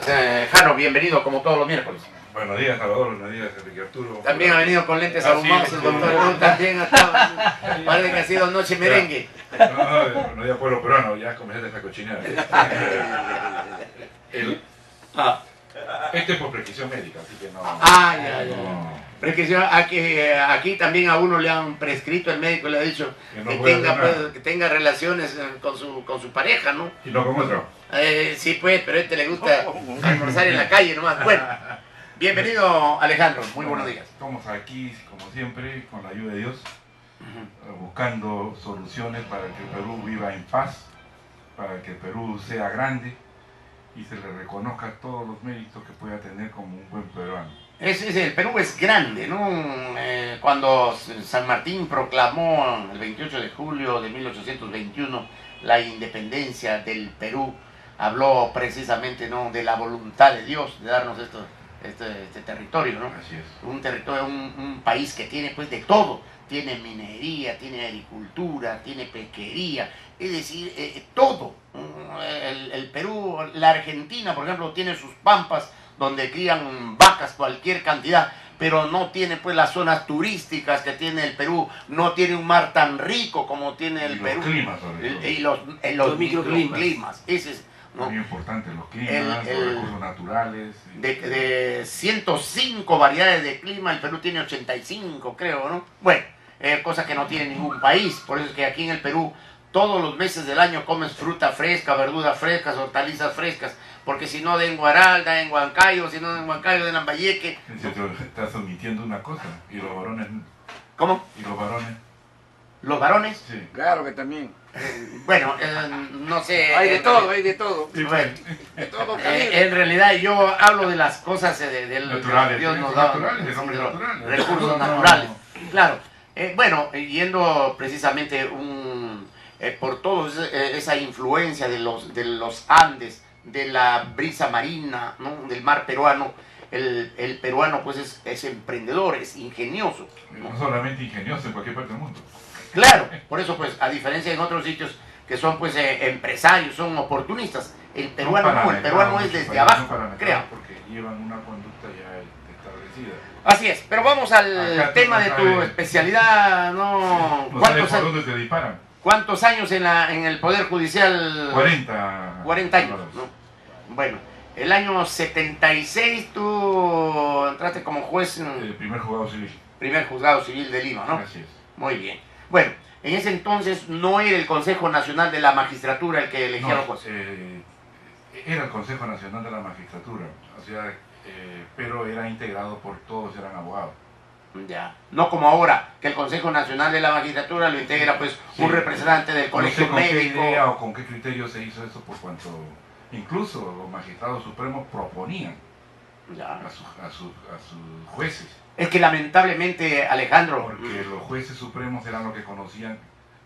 Jano, bienvenido como todos los miércoles. Buenos días, Salvador, buenos días, Enrique Arturo. También ha venido con lentes ahumados el doctor. También parece que ha sido noche merengue. Buenos días, pueblo peruano, ya comenzaste esta cochinada. Este es por prescripción médica, así que no... Ya. Prescripción, aquí también a uno le han prescrito, el médico le ha dicho que tenga relaciones con su pareja, ¿no? ¿Y no con otro? Sí, pues, pero a este le gusta almorzar en la calle nomás. Bueno, bienvenido Alejandro, muy buenos días. Estamos aquí, como siempre, con la ayuda de Dios, buscando soluciones para que el Perú viva en paz, para que el Perú sea grande y se le reconozca todos los méritos que pueda tener como un buen peruano. El Perú es grande, ¿no? Cuando San Martín proclamó el 28 de julio de 1821 la independencia del Perú, habló precisamente, ¿no?, de la voluntad de Dios de darnos este territorio, ¿no? Así es. Un territorio, un país que tiene pues de todo, tiene minería, tiene agricultura, tiene pesquería, es decir, todo. El Perú, la Argentina, por ejemplo, tiene sus pampas donde crían vacas cualquier cantidad, pero no tiene pues las zonas turísticas que tiene el Perú, no tiene un mar tan rico como tiene el Perú. Y los microclimas. Ese es, ¿no?, muy importante, los climas, los recursos naturales. De 105 variedades de clima, el Perú tiene 85, creo, ¿no? Bueno, cosa que no tiene ningún país, por eso es que aquí en el Perú todos los meses del año comes fruta fresca, verduras frescas, hortalizas frescas, porque si no de en Guaralda, en Huancayo, si no de en Huancayo, de Lambayeque. Estás omitiendo una cosa, y los varones. ¿Cómo? ¿Y los varones? ¿Los varones? Sí. Claro que también. Bueno, no sé. Hay de todo, hay de todo. Bueno, de todo en realidad yo hablo de las cosas del naturales, Dios nos da, recursos naturales. Claro. Bueno, yendo precisamente por toda esa influencia de los Andes, de la brisa marina, ¿no?, del mar peruano, el peruano pues es emprendedor, es ingenioso, ¿no? No solamente ingenioso, en cualquier parte del mundo. Claro, por eso pues a diferencia en otros sitios que son pues empresarios, son oportunistas, el peruano no, el peruano es desde abajo, crea. Porque llevan una conducta ya establecida. Así es, pero vamos al tema de tu especialidad, ¿no? No sabes por dónde te disparan. ¿Cuántos años en el Poder Judicial? 40 años, ¿no? Bueno, el año 76 tú entraste como juez en el primer juzgado civil. Primer juzgado civil de Lima, ¿no? Así es. Muy bien. Bueno, en ese entonces no era el Consejo Nacional de la Magistratura el que elegía los jueces. Era el Consejo Nacional de la Magistratura, o sea, pero era integrado por todos, eran abogados. Ya, no como ahora, que el Consejo Nacional de la Magistratura lo integra pues un representante del colegio médico. No sé con qué idea o con qué criterio se hizo eso, por cuanto incluso los magistrados supremos proponían a sus jueces. Es que lamentablemente, Alejandro... Porque los jueces supremos eran los que conocían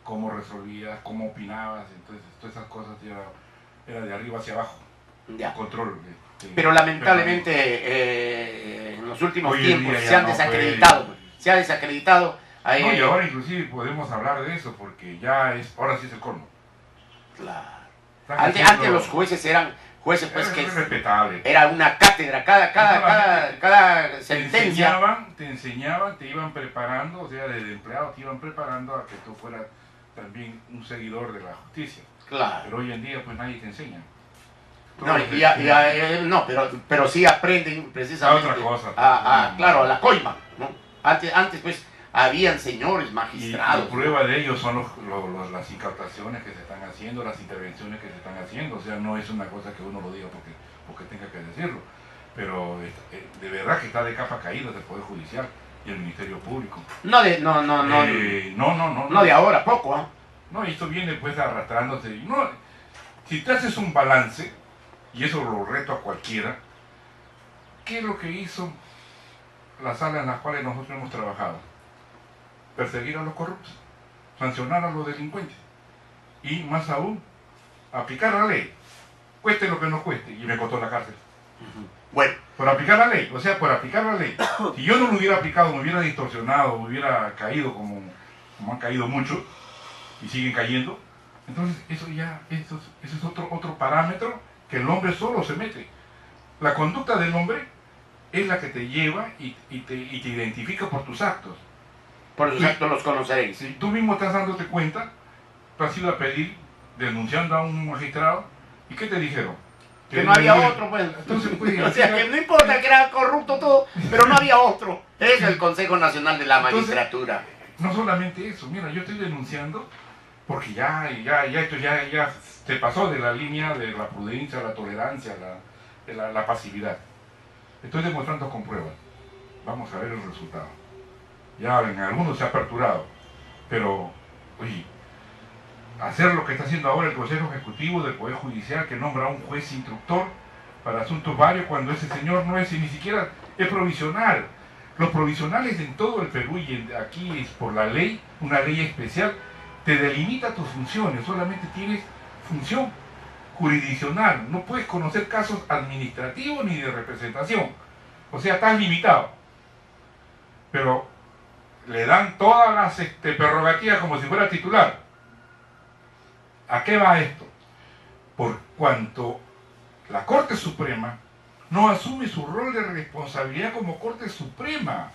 cómo resolvías, cómo opinabas, entonces todas esas cosas era de arriba hacia abajo, el control. Pero lamentablemente en los últimos tiempos se han desacreditado, se ha desacreditado. No, y ahora inclusive podemos hablar de eso, porque ahora sí es el colmo. Claro. Antes los jueces eran jueces pues que respetable. Era una cátedra, cada sentencia. Te enseñaban, te iban preparando, o sea, desde empleado te iban preparando a que tú fueras también un seguidor de la justicia. Claro. Pero hoy en día pues nadie te enseña. No, pero sí aprenden precisamente otra cosa, claro, a la coima, ¿no? Antes pues habían señores magistrados. Y la prueba de ello son las incautaciones que se están haciendo, las intervenciones que se están haciendo. O sea, no es una cosa que uno lo diga porque tenga que decirlo. Pero de verdad que está de capa caída el Poder Judicial y el Ministerio Público. No de ahora, poco, ¿eh? No, y esto viene pues arrastrándose. No, si te haces un balance, y eso lo reto a cualquiera, ¿qué es lo que hizo la sala en la cual nosotros hemos trabajado? Perseguir a los corruptos, sancionar a los delincuentes y más aún, aplicar la ley, cueste lo que nos cueste, y me costó la cárcel. Bueno, por aplicar la ley, o sea, por aplicar la ley. Si yo no lo hubiera aplicado, me hubiera distorsionado, me hubiera caído como han caído muchos y siguen cayendo, entonces eso es otro parámetro que el hombre solo se mete. La conducta del hombre es la que te lleva y te identifica por tus actos. Por sus actos los conoceréis. Si tú mismo estás dándote cuenta, tú has ido a pedir, denunciando a un magistrado, ¿y qué te dijeron? Que no había otro, pues. Entonces, pues, O sea, que no importa que era corrupto todo, pero no había otro. Es el Consejo Nacional de la Magistratura. No solamente eso, mira, yo estoy denunciando porque esto ya se pasó de la línea de la prudencia, la tolerancia, la pasividad. Estoy demostrando con pruebas. Vamos a ver el resultado. Ya en algunos se ha aperturado, pero, oye, hacer lo que está haciendo ahora el Consejo Ejecutivo del Poder Judicial, que nombra a un juez instructor para asuntos varios, cuando ese señor no es, ni siquiera es provisional. Los provisionales en todo el Perú y aquí es por la ley, una ley especial, te delimita tus funciones, solamente tienes función jurisdiccional, no puedes conocer casos administrativos ni de representación, o sea, estás limitado. Pero le dan todas las prerrogativas como si fuera titular. ¿A qué va esto? Por cuanto la Corte Suprema no asume su rol de responsabilidad como Corte Suprema.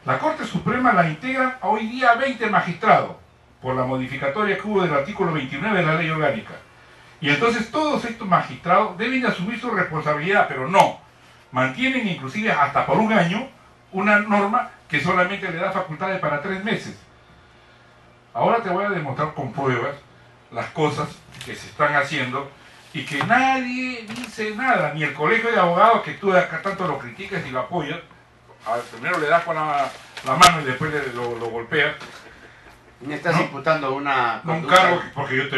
La Corte Suprema la integran hoy día 20 magistrados, por la modificatoria que hubo del artículo 29 de la Ley Orgánica. Y entonces todos estos magistrados deben asumir su responsabilidad, pero no. Mantienen inclusive hasta por un año una norma que solamente le da facultades para 3 meses. Ahora te voy a demostrar con pruebas las cosas que se están haciendo y que nadie dice nada, ni el colegio de abogados, que tú acá tanto lo criticas y lo apoyas, primero le das con la mano y después lo golpeas. Me estás imputando una un cargo, porque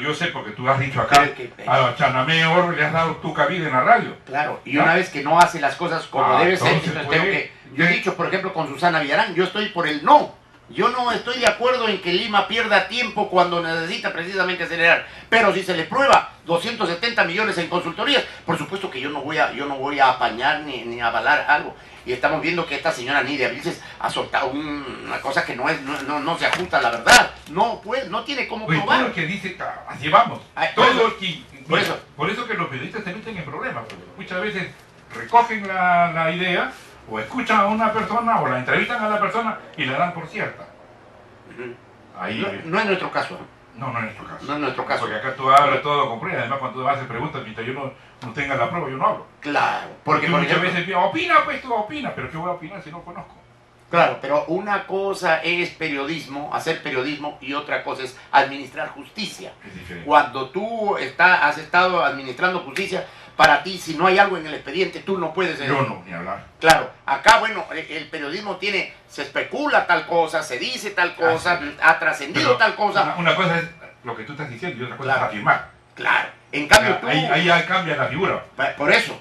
yo sé, porque tú has dicho acá, a Chanamé Oro le has dado tu cabida en la radio. Claro, y una vez que no hace las cosas como debe ser, entonces puede, tengo que... Yo he dicho, por ejemplo, con Susana Villarán, yo estoy por el no. Yo no estoy de acuerdo en que Lima pierda tiempo cuando necesita precisamente acelerar. Pero si se le prueba 270 millones en consultorías, por supuesto que yo no voy a apañar ni avalar algo. Y estamos viendo que esta señora Nidia Vilches ha soltado una cosa que no se ajusta a la verdad. No, pues, no tiene cómo probar. Todo lo que dice, así vamos. Por eso que los periodistas se meten en problemas. Muchas veces recogen la idea, o escuchan a una persona, o la entrevistan a la persona y la dan por cierta. Ahí, no es nuestro caso. No es nuestro caso. No es nuestro caso. Porque acá tú hablas todo con prueba. Además, cuando tú haces preguntas, mientras yo no tenga la prueba, yo no hablo. Claro. Porque muchas veces opina, pues tú opina, pero ¿qué voy a opinar si no conozco? Claro, pero una cosa es periodismo, hacer periodismo, y otra cosa es administrar justicia. Es diferente. Cuando tú has estado administrando justicia, para ti, si no hay algo en el expediente, tú no puedes... Yo no, ni hablar. Claro, acá, bueno, el periodismo se especula tal cosa, se dice tal cosa, ha trascendido tal cosa. Una cosa es lo que tú estás diciendo y otra cosa es afirmar. Claro, en cambio tú... Ahí ya cambia la figura. Por eso.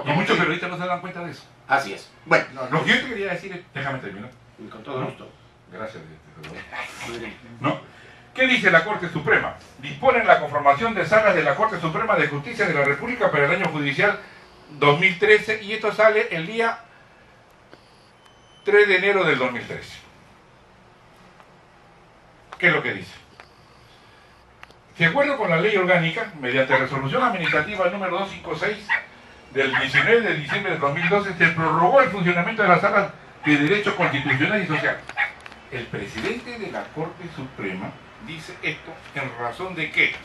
Y muchos periodistas no se dan cuenta de eso. Así es. Bueno. Lo que yo te quería decir es, déjame terminar. Con todo gusto. Gracias. ¿No? ¿Qué dice la Corte Suprema? Dispone la conformación de salas de la Corte Suprema de Justicia de la República para el año judicial 2013, y esto sale el día 3 de enero del 2013. ¿Qué es lo que dice? De acuerdo con la ley orgánica, mediante resolución administrativa número 256 del 19 de diciembre del 2012, se prorrogó el funcionamiento de las salas de Derecho Constitucional y Social. El presidente de la Corte Suprema dice esto en razón de qué,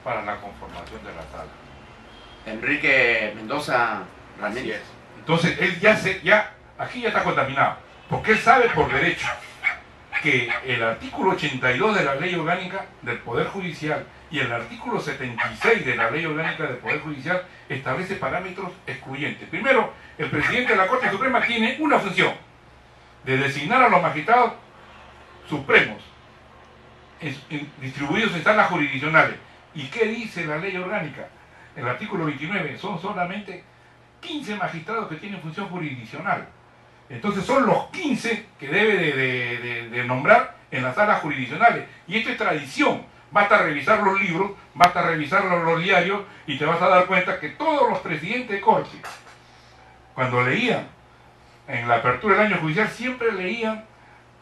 para la conformación de la sala. Enrique Mendoza Ramírez. Entonces él aquí ya está contaminado, porque él sabe por derecho que el artículo 82 de la Ley Orgánica del Poder Judicial y el artículo 76 de la Ley Orgánica del Poder Judicial establece parámetros excluyentes. Primero, el presidente de la Corte Suprema tiene una función de designar a los magistrados supremos distribuidos en salas jurisdiccionales. ¿Y qué dice la Ley Orgánica? El artículo 29, son solamente 15 magistrados que tienen función jurisdiccional. Entonces son los 15 que debe de nombrar en las salas jurisdiccionales. Y esto es tradición. Basta revisar los libros, basta revisar los diarios, y te vas a dar cuenta que todos los presidentes de corte, cuando leían en la apertura del año judicial, siempre leían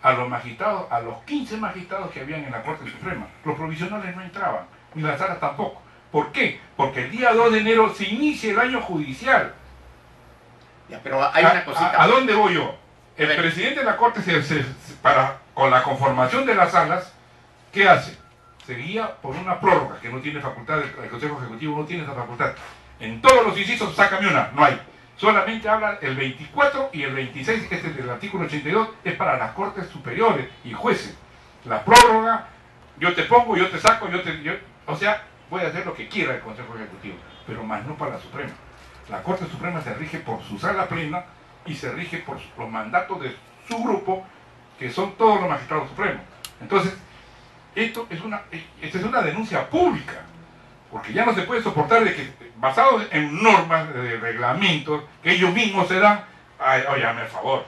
a los magistrados, a los 15 magistrados que habían en la Corte Suprema. Los provisionales no entraban, ni las salas tampoco. ¿Por qué? Porque el día 2 de enero se inicia el año judicial. Ya, pero hay una cosita. ¿A dónde voy yo? A El ver. presidente de la Corte, con la conformación de las salas, ¿qué hace? Se guía por una prórroga que no tiene facultad, el Consejo Ejecutivo no tiene esa facultad. En todos los incisos, sácame una, no hay. Solamente habla el 24 y el 26, este del artículo 82, es para las Cortes Superiores y jueces. La prórroga, yo te pongo, yo te saco, o sea, puede hacer lo que quiera el Consejo Ejecutivo, pero más no para la Suprema. La Corte Suprema se rige por su sala plena y se rige por los mandatos de su grupo, que son todos los magistrados supremos. Entonces, esta es una denuncia pública, porque ya no se puede soportar de que, basados en normas, de reglamentos, que ellos mismos se dan, oye, hazme el favor,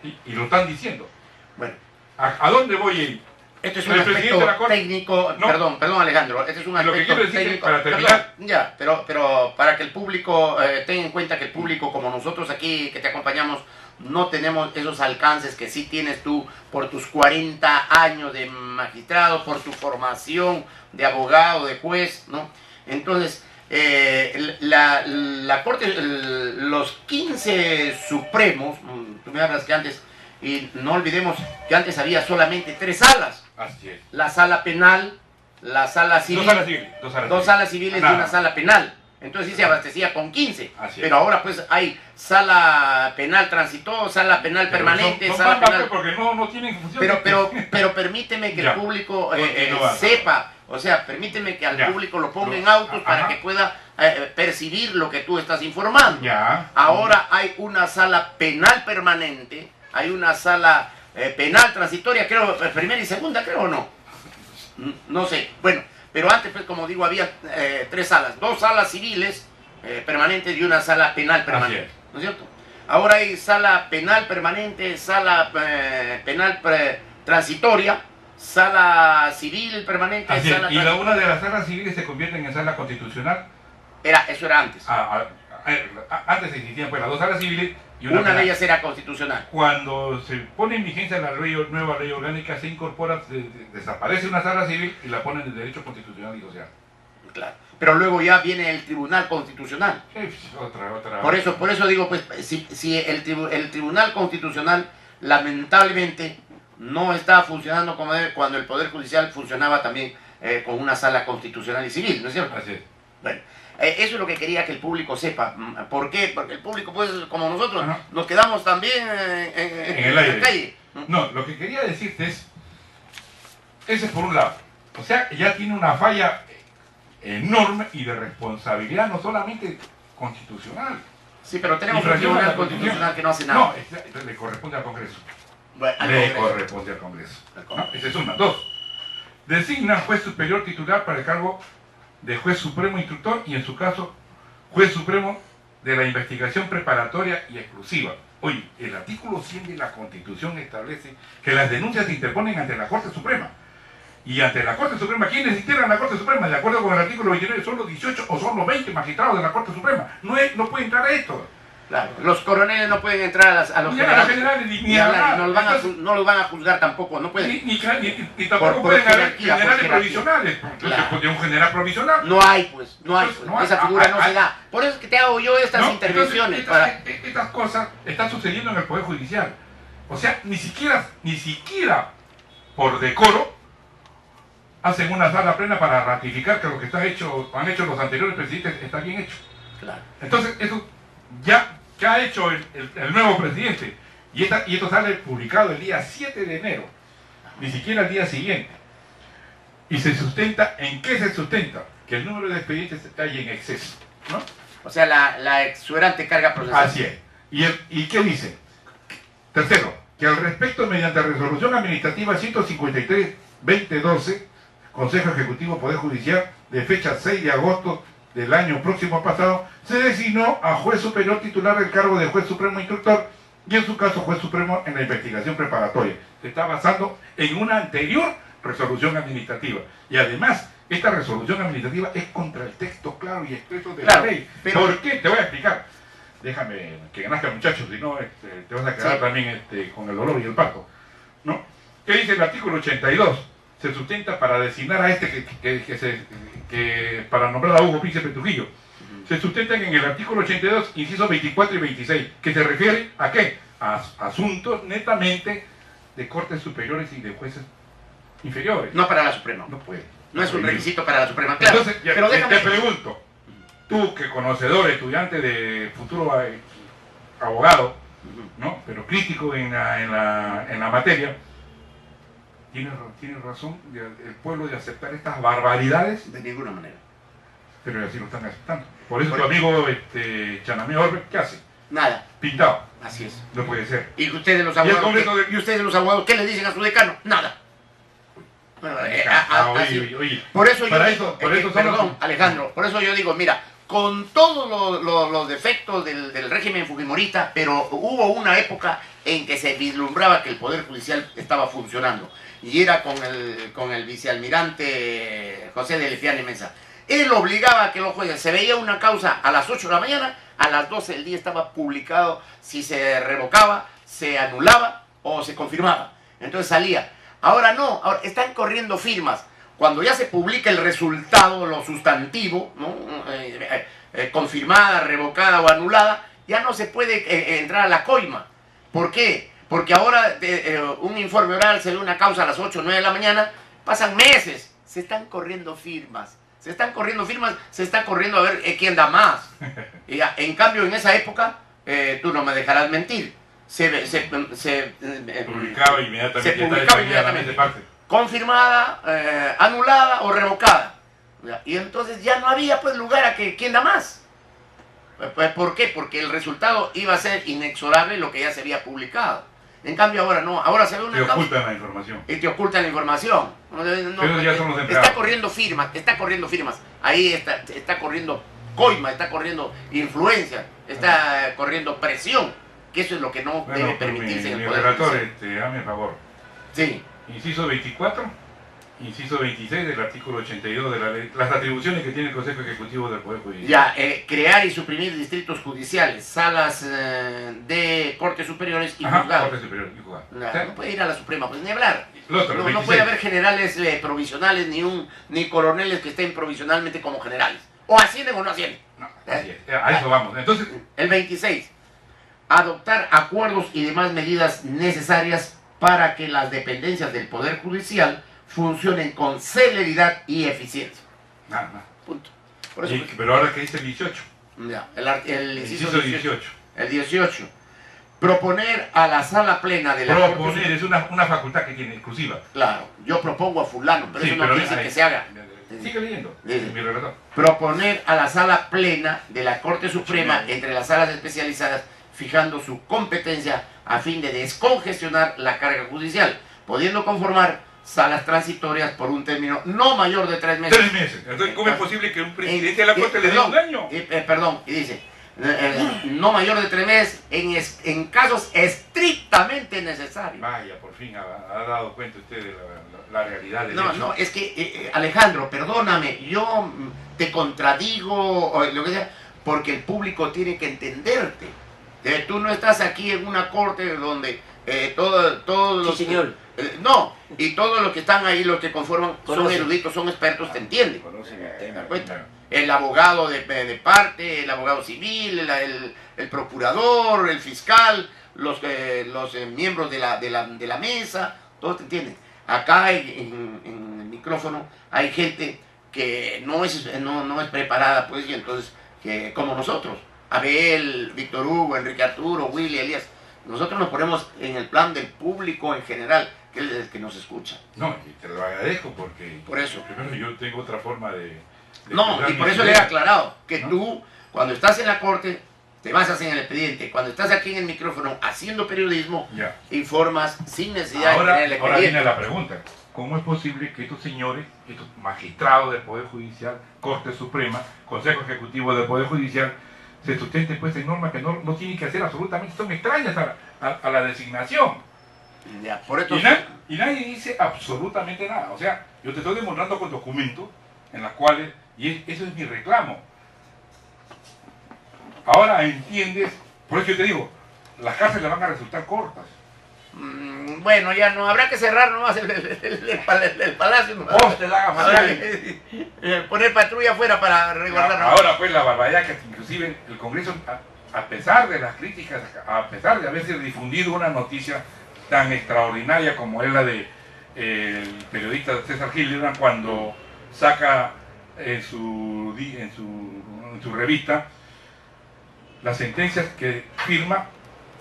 y lo están diciendo. Bueno, ¿A dónde voy a ir? este es un El presidente de la aspecto Corte- técnico, No. perdón Alejandro, este es un Lo que aspecto quiero decir es, técnico. para terminar- Perdón, ya, pero para que el público tenga en cuenta que el público, como nosotros aquí que te acompañamos, no tenemos esos alcances que sí tienes tú por tus 40 años de magistrado, por tu formación de abogado, de juez, ¿no? Entonces, la Corte, los 15 supremos, tú me hablas que antes, y no olvidemos que antes había solamente 3 salas, Así es. la sala penal, la sala civil, Dos salas civiles. dos salas civiles y Nada. una sala penal. Entonces sí se abastecía con 15. Así es. Pero ahora pues hay sala penal transitoria, sala penal Pero permanente, son sala bambas, penal... porque no tienen función. Pero permíteme que Ya. el público Continúa. sepa, o sea, permíteme que al Ya. público lo ponga Lo- en autos para ajá. que pueda percibir lo que tú estás informando. Ya. Ahora hay una sala penal permanente, hay una sala penal transitoria, creo, primera y segunda, creo o no. No sé, bueno, pero antes, pues, como digo, había 3 salas, 2 salas civiles permanentes y una sala penal permanente, es. ¿no es cierto? Ahora hay sala penal permanente, sala penal transitoria, sala civil permanente, Así es. sala Y una de las salas civiles se convierte en sala constitucional. Eso era antes. Antes existían pues las dos salas civiles y Una penal. de ellas era constitucional. Cuando se pone en vigencia la nueva ley orgánica, se incorpora, desaparece una sala civil y la ponen en derecho constitucional y social. Claro. Pero luego ya viene el Tribunal Constitucional. Otra. Por eso digo, pues, si el Tribunal Constitucional lamentablemente no está funcionando como debe, cuando el Poder Judicial funcionaba también con una sala constitucional y civil, ¿no es cierto? Así es. Bueno, eso es lo que quería que el público sepa. ¿Por qué? Porque el público, pues, como nosotros, Ajá. nos quedamos también En el aire. la calle. No, lo que quería decirte es, ese es por un lado. O sea, ya tiene una falla enorme y de responsabilidad, no solamente constitucional. Sí, pero tenemos un Infracción a Tribunal la Constitución. Constitucional que no hace nada. No, le corresponde al Congreso. Bueno, al Le Congreso. corresponde al Congreso. Al ¿No? Congreso. Esa es una. 2. Designa juez superior titular para el cargo de juez supremo instructor y en su caso juez supremo de la investigación preparatoria y exclusiva. Oye, el artículo 100 de la Constitución establece que las denuncias se interponen ante la Corte Suprema. Y ante la Corte Suprema, ¿quiénes integran la Corte Suprema? De acuerdo con el artículo 29, son los 18 o son los 20 magistrados de la Corte Suprema. No puede entrar a esto. Claro, los coroneles no pueden entrar a los Ni a los generales, ni a hablar, nada. no los van a Entonces, no los van a juzgar tampoco, no pueden. Ni tampoco Por pueden haber jerarquía, por generales jerarquía. provisionales. Claro. Porque un general provisional. No hay, pues, no hay. Pues, Pues. no hay. Esa figura no Ah, se da. Por eso es que te hago yo estas ¿No? intervenciones. Entonces, estas cosas están sucediendo en el Poder Judicial. O sea, ni siquiera por decoro hacen una sala plena para ratificar que lo que han hecho los anteriores presidentes está bien hecho. Claro. Entonces, eso ya ha hecho el nuevo presidente. Y esto sale publicado el día 7 de enero, ni siquiera el día siguiente. Y se sustenta, ¿en qué se sustenta? Que el número de expedientes está ahí en exceso, ¿no? O sea, la exuberante carga procesal. Así es. ¿Y qué dice? Tercero, que al respecto, mediante resolución administrativa 153-2012, Consejo Ejecutivo Poder Judicial, de fecha 6 de agosto del año próximo pasado, se designó a juez superior titular del cargo de juez supremo instructor y en su caso juez supremo en la investigación preparatoria. Se está basando en una anterior resolución administrativa. Y además, esta resolución administrativa es contra el texto claro y expreso de Claro, la ley. pero- ¿Por qué? Te voy a explicar. Déjame que nazca, muchachos, si no te vas a quedar Sí. también con el dolor y el parto, ¿no? ¿Qué dice el artículo 82 se sustenta para designar a este para nombrar a Hugo Príncipe Trujillo. Se sustentan en el artículo 82, incisos 24 y 26, que se refiere a ¿qué? A asuntos netamente de cortes superiores y de jueces inferiores. No para la Suprema. No puede. No es un requisito para la Suprema, claro. Entonces, pero déjame... te pregunto, tú que conocedor, estudiante de futuro abogado, ¿no? Pero crítico en la materia, ¿tiene razón el pueblo de aceptar estas barbaridades? De ninguna manera. Pero así lo están aceptando. Por eso tu amigo Chanamé Orbe, ¿qué hace? Nada. Pintado. Así es. No puede ser. ¿Y ustedes los abogados? Congreso ¿Y ustedes los abogados qué le dicen a su decano? Nada. Bueno, Oye, por eso yo para digo, por eso perdón, Alejandro, por eso yo digo, mira, con todos los defectos del régimen fujimorista, pero hubo una época en que se vislumbraba que el Poder Judicial estaba funcionando, y era con el vicealmirante José de Lefiane Mesa. Él obligaba a que los jueces, se veía una causa a las 8 de la mañana, a las 12 del día estaba publicado si se revocaba, se anulaba o se confirmaba. Entonces salía. Ahora no, ahora están corriendo firmas. Cuando ya se publica el resultado, lo sustantivo, ¿no? Confirmada, revocada o anulada, ya no se puede entrar a la coima. ¿Por qué? Porque ahora un informe oral se ve una causa a las 8 o 9 de la mañana, pasan meses, se están corriendo firmas. Se están corriendo firmas, se está corriendo a ver quién da más. Y en cambio, en esa época, tú no me dejarás mentir, se publicaba inmediatamente. Se publicaba inmediatamente. Confirmada, anulada o revocada. Y entonces ya no había pues lugar a que quién da más. ¿Por qué? Porque el resultado iba a ser inexorable lo que ya se había publicado. En cambio ahora no, ahora se ve una causa. Te ocultan la información. Y te ocultan la información. Pero ya son los empleados. Está corriendo firmas. Ahí está corriendo coima, está corriendo influencia, está corriendo presión. Que eso es lo que no debe permitirse en el Poder relator, Judicial. hazme el favor. Sí. Inciso 24, inciso 26 del artículo 82 de la ley, las atribuciones que tiene el Consejo Ejecutivo del Poder Judicial. Ya, crear y suprimir distritos judiciales, salas de cortes superiores y juzgados. Cortes superiores y juzgados. No puede ir a la Suprema, pues ni hablar. No puede haber generales provisionales ni coroneles que estén provisionalmente como generales. O ascienden o no ascienden. No, así es. A eso vamos. Entonces, el 26. Adoptar acuerdos y demás medidas necesarias para que las dependencias del Poder Judicial funcionen con celeridad y eficiencia. Nada más. Punto. Por eso, pero ahora que dice el 18. Ya, el inciso 18. El 18. Proponer a la sala plena de la Proponer es una facultad que tiene exclusiva. Claro, yo propongo a fulano, pero sí, eso no dice que se haga. Sigue leyendo. Mi relator. Proponer a la sala plena de la Corte Suprema entre las salas especializadas, fijando su competencia a fin de descongestionar la carga judicial, pudiendo conformar salas transitorias por un término no mayor de 3 meses. 3 meses. Entonces, ¿cómo es posible que un presidente de la Corte le dé un año? Perdón, y dice, no mayor de 3 meses en casos estrictamente necesarios. Vaya, por fin ha dado cuenta usted de la realidad del hecho. No, es que, Alejandro, perdóname, yo te contradigo, o lo que sea, porque el público tiene que entenderte. Tú no estás aquí en una corte donde todos los... Sí, señor. No, y todos los que están ahí, los que conforman, son eruditos, son expertos, te entienden. Conocen el tema. El abogado de parte, el abogado civil, el procurador, el fiscal, los miembros de la mesa, todos te entienden. Acá en el micrófono hay gente que no es preparada, pues, y entonces, que como nosotros, Abel, Víctor Hugo, Enrique Arturo, Willy, Elías, nosotros nos ponemos en el plan del público en general, que es el que nos escucha. No, y te lo agradezco porque... Por eso. Primero, yo tengo otra forma de no, y por eso le he aclarado que ¿no? Tú, cuando estás en la corte, te basas en el expediente. Cuando estás aquí en el micrófono haciendo periodismo, ya informas sin necesidad ahora, de tener el expediente. Ahora viene la pregunta. ¿Cómo es posible que estos señores, estos magistrados del Poder Judicial, Corte Suprema, Consejo Ejecutivo del Poder Judicial, se sustenten pues en normas que no tienen que hacer absolutamente, son extrañas a la designación? Ya, por esto... y nadie dice absolutamente nada. O sea, yo te estoy demostrando con documentos en los cuales, eso es mi reclamo. Ahora entiendes, por eso yo te digo, las cárceles van a resultar cortas. Bueno, ya no, habrá que cerrar nomás el palacio. ¿No? Vos te la hagas Habrá matar. que poner patrulla afuera para resguardar. Ahora pues la barbaridad que inclusive el Congreso, a pesar de las críticas, a pesar de haberse difundido una noticia tan extraordinaria como es la de el periodista César Hildebrand cuando saca en su revista las sentencias que firma